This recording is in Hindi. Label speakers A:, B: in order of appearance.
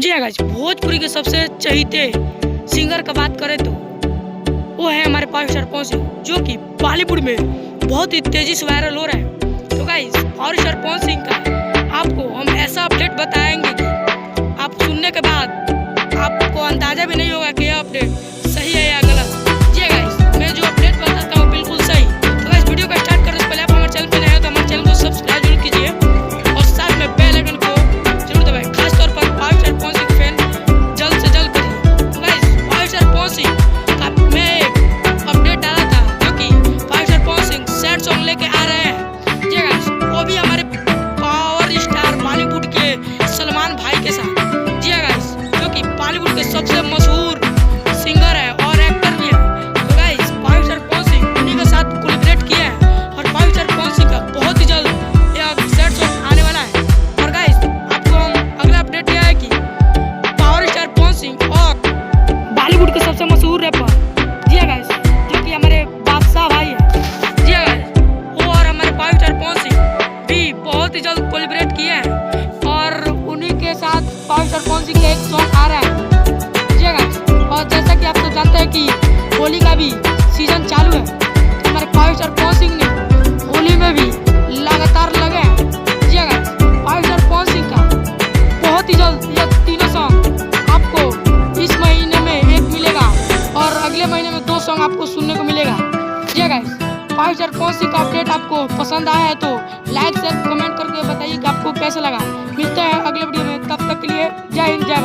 A: जी हाँ गाइस, भोजपुरी के सबसे चहीते सिंगर का बात करें तो वो है हमारे पावर स्टार पवन सिंह, जो कि बॉलीवुड में बहुत ही तेजी से वायरल हो रहा है। तो guys, power star Pawan Singh का आपको हम ऐसा अपडेट बताएंगे कि आप सुनने के बाद आपको अंदाजा भी नहीं होगा कि यह अपडेट सही है या गलत। जी गाइस, मैं जो अपडेट बताता हूँ बिल्कुल सही। तो गाइस, वीडियो को स्टार्ट करने से पहले आप हमारे चैनल पर नए हो तो हमारे चैनल को सब्सक्राइब जरूर कीजिए और साथ में बेल आइकन को जरूर दबाएं। खासतौर पर power star Pawan Singh fan जल्द से जल्द करिए। तो guys, power star Pawan Singh का मैं एक अपडेट डाला था, जो कि power star Pawan Singh sad song लेके आ रहे हैं। जी गाइस, वो भी हमारे पावर स्टार बॉलीवुड के सलमान भाई के साथ। जी गाइस, जो कि बॉलीवुड के सबसे मशहूर सिंगर है और एक्टर भी है। तो guys, power star Pawan Singh उन्हीं के साथ कोलैबोरेट किया है और पावर स्टार पवन सिंह का बहुत ही जल्द यह सैड सॉन्ग आने वाला है। और गाइस, आपको हम अगला अपडेट यह है कि पावर स्टार पवन सिंह और बॉलीवुड के सबसे मशहूर रैपर जी गाइस, जो कि हमारे बादशाह भाई है। जी गाइस, वो और हमारे पावर स्टार पवन सिंह भी बहुत ही जल्द कोलैबोरेट किए हैं और उन्हीं के साथ पावर स्टार पवन सिंह का एक सॉन्ग आ रहा है। जी गाइस, और जैसा कि आप सब जानते हैं कि होली का भी सीजन चालू है, तो हमारे पावर स्टार पवन सिंह ने होली में भी लगातार लगे हैं। जी guys, power star Pawan Singh का बहुत ही जल्द यह तीनों सॉन्ग आपको इस महीने में एक मिलेगा और अगले महीने में 2 सॉन्ग आपको सुनने को मिलेगा। जी guys, power star Pawan Singh का अपडेट आपको पसंद आया है तो लाइक शेयर कमेंट करके बताइए कि आपको कैसा लगा। मिलते हैं अगले वीडियो में, तब तक के लिए जय हिंद जय भारत।